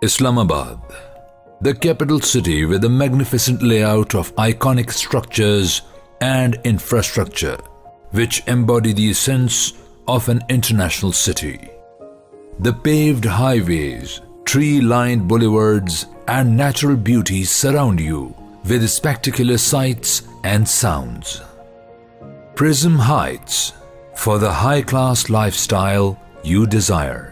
Islamabad, the capital city with a magnificent layout of iconic structures and infrastructure, which embody the essence of an international city. The paved highways, tree-lined boulevards, and natural beauties surround you with spectacular sights and sounds. Prism Heights, for the high-class lifestyle you desire.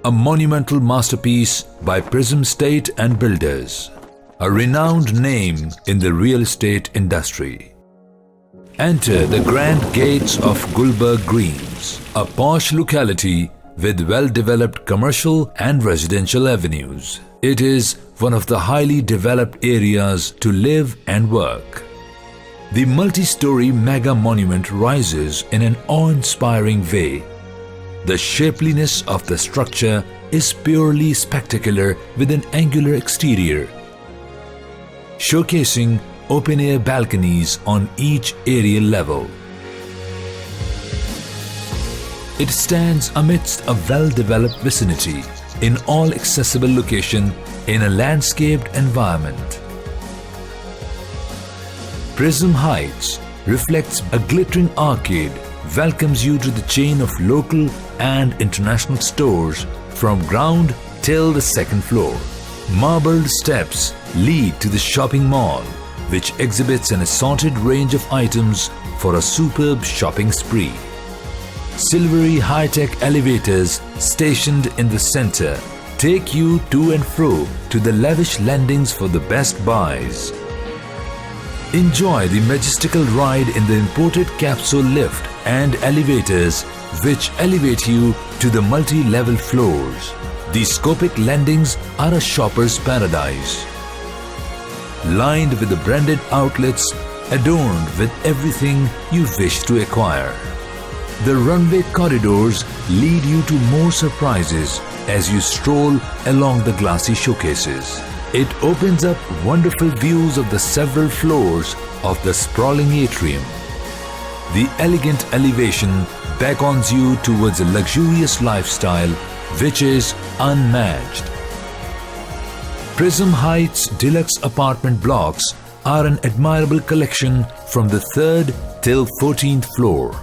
A monumental masterpiece by Prism State and Builders, a renowned name in the real estate industry. Enter the grand gates of Gulberg Greens, a posh locality with well-developed commercial and residential avenues. It is one of the highly developed areas to live and work. The multi-story mega monument rises in an awe-inspiring way. The shapeliness of the structure is purely spectacular with an angular exterior, showcasing open-air balconies on each aerial level. It stands amidst a well-developed vicinity in all accessible location in a landscaped environment. Prism Heights reflects a glittering arcade, welcomes you to the chain of local and international stores from ground till the second floor. Marbled steps lead to the shopping mall, which exhibits an assorted range of items for a superb shopping spree. Silvery high-tech elevators stationed in the center take you to and fro to the lavish landings for the best buys. Enjoy the majestical ride in the imported capsule lift and elevators which elevate you to the multi-level floors. These scopic landings are a shopper's paradise. Lined with the branded outlets adorned with everything you wish to acquire. The runway corridors lead you to more surprises as you stroll along the glassy showcases. It opens up wonderful views of the several floors of the sprawling atrium. The elegant elevation beckons you towards a luxurious lifestyle which is unmatched. Prism Heights deluxe apartment blocks are an admirable collection from the 3rd till 14th floor.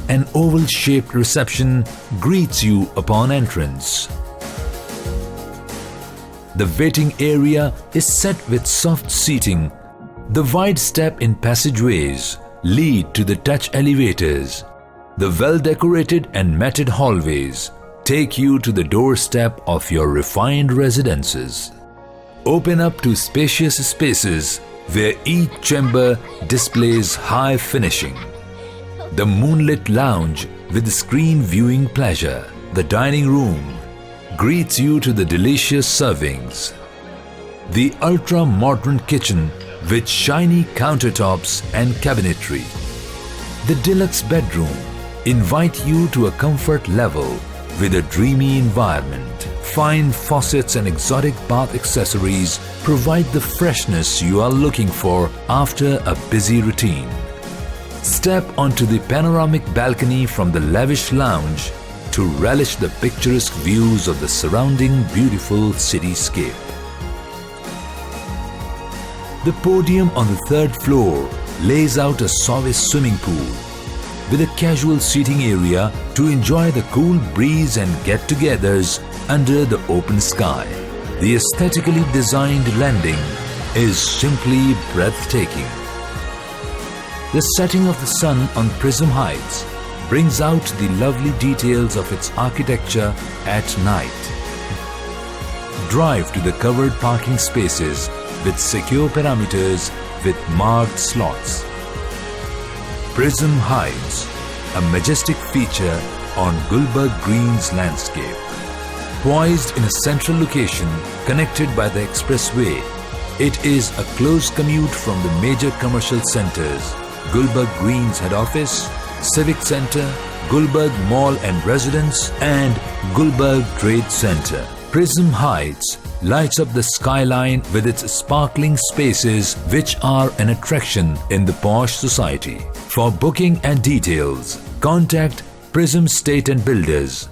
An oval-shaped reception greets you upon entrance. The waiting area is set with soft seating. The wide step-in passageways lead to the touch elevators. The well-decorated and matted hallways take you to the doorstep of your refined residences. Open up to spacious spaces where each chamber displays high finishing. The moonlit lounge with screen viewing pleasure. The dining room greets you to the delicious servings. The ultra-modern kitchen with shiny countertops and cabinetry. The deluxe bedroom invite you to a comfort level with a dreamy environment. Fine faucets and exotic bath accessories provide the freshness you are looking for after a busy routine. Step onto the panoramic balcony from the lavish lounge to relish the picturesque views of the surrounding beautiful cityscape. The podium on the 3rd floor lays out a Swiss swimming pool with a casual seating area to enjoy the cool breeze and get-togethers under the open sky. The aesthetically designed landing is simply breathtaking. The setting of the sun on Prism Heights brings out the lovely details of its architecture at night. Drive to the covered parking spaces with secure parameters with marked slots. Prism Heights, a majestic feature on Gulberg Greens landscape. Poised in a central location connected by the expressway, it is a close commute from the major commercial centers, Gulberg Greens Head Office, Civic Center, Gulberg Mall and Residence, and Gulberg Trade Center. Prism Heights lights up the skyline with its sparkling spaces which are an attraction in the posh society. For booking and details, contact Prism State and Builders